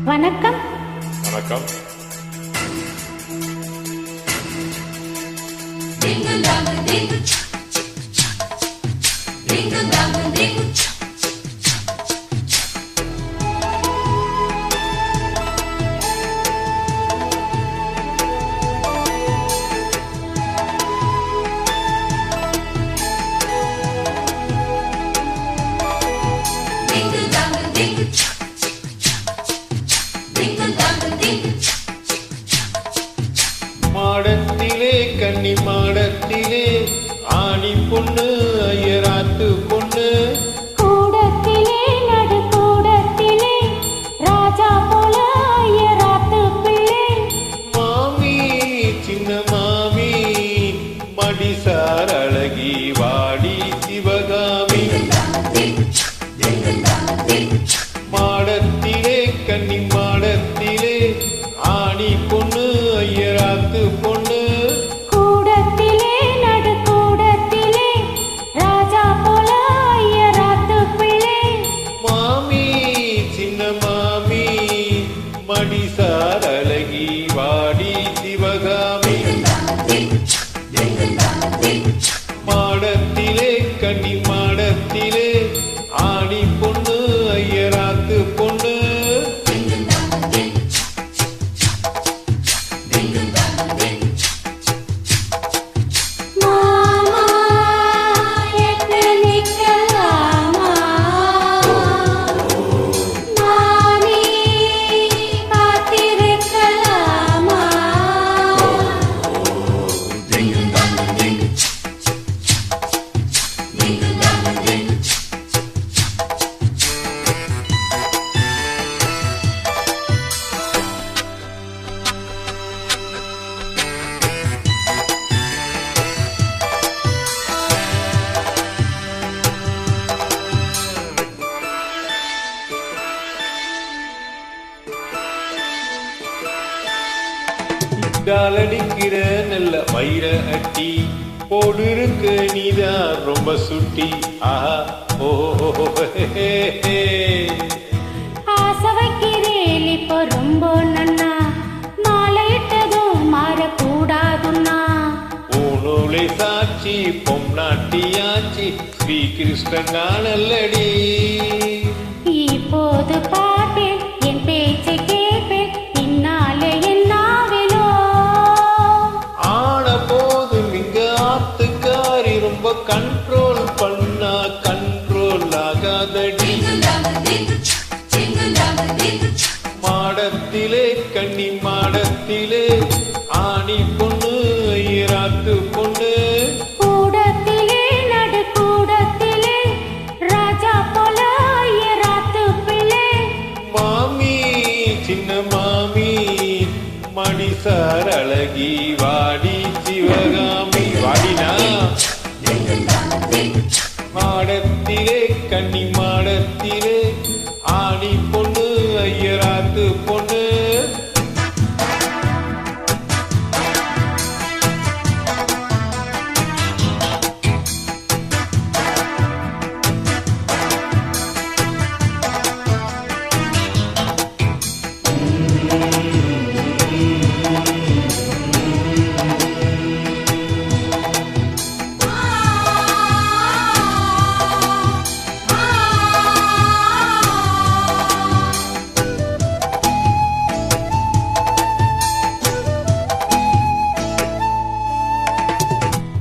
வணக்கம். வணக்கம். மாடத்திலே கன்னி மாடத்திலே ஆணி பொண்ணு ஐயராத்து பொண்ணு கூடத்திலே நடு கூடத்திலே ராஜா போல ஐயராத்து பிள்ளை மாமி சின்ன மாமி மடிசார் அழகி வாடி சிவகாமி மாடத்திலே கன்னி மாடத்திலே ஆணி பொண்ணு ஐயராத்து பொண்ணு கூடத்திலே நடு கூடத்திலே ராஜா போல ஐயராத்து பிள்ளை மாமி சின்ன மாமி மடிசார் அழகி வாடி சிவகாமி மாடத்திலே கன்னி மாடத்திலே ஆணி பொண்ணு ஐயராத்து பொண்ணு மாமா எத்தனிக்கலாமா மாமி காத்திருக்கலாமா டாலடிக்கிற நல்ல வைர அட்டி போடு இருக்கு நீதான் ரொம்ப சுட்டி ஆஹா ஓஹோ ஆசை வைக்கிறேன் இப்போ ரொம்ப நன்னா மாலையிட்டதும் மாறக்கூடாதுன்னா ஊனூலை சாட்சி பொம்நாட்டியாச்சி ஸ்ரீ கிருஷ்ணன் நல்லடி இப்போது பார்ப்பேன் என் பேச்சை கேட்பேன் பின்னாலே என்னாவிலோ ஆன போது நீங்க ஆத்துக்காரி ரொம்ப கண்ட்ரோல் பண்ணா கண்ட்ரோல் ஆகாதடி மாடத்திலே கன்னி மாடத்திலே ஆணி பொண்ணு ஐயராத்து பொண்ணு கூடத்திலே நடு கூடத்திலே ராஜா போல ஐயராத்து பிள்ளை மாமி சின்ன மாமி மடிசார் அழகி வாடி சிவகாமி வாடினா மாடத்திலே கன்னி மாடத்திலே ஆணி பொண்ணு ஐயராத்து பொண்ணு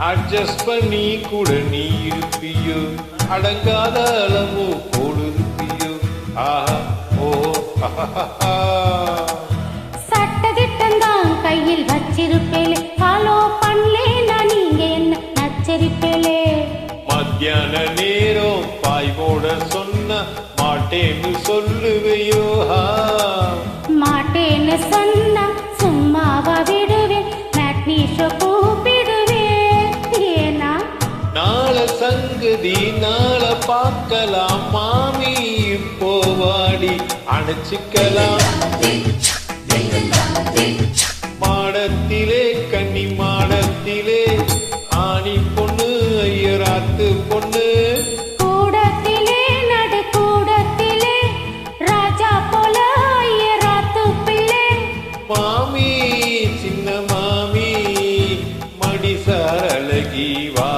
அட்ஜஸ்ட் பண்ணி கூட நீ இருப்பியோ அடங்காத அளவு போடு இருப்பியோ ஆஹா ஓ சட்டதிட்டம்தான் கையில் வச்சிருப்பேலே ஃபாலோ பண்ணலேன்னா நீங்க என்ன நச்சரிப்பேலே மத்தியான நேரம் பாய் போட சொன்ன மாட்டேன்னு சொல்லுவையோ மாட்டேன்னு சொன்னா சும்மாவா விடுவேன் மேட்னீஷோ கூப்பிடுவேன் ஏனா நாளை சங்கதி நாளை பார்க்கலாம் மாமி இப்போ வாடி அணைச்சிக்கலாம் மாடத்திலே கன்னி மாடத்திலே ஆணி பொண்ணு ஐயராத்து பொண்ணு கூடத்திலே நடு கூடத்திலே ராஜா போல ஐயரா ஜீவா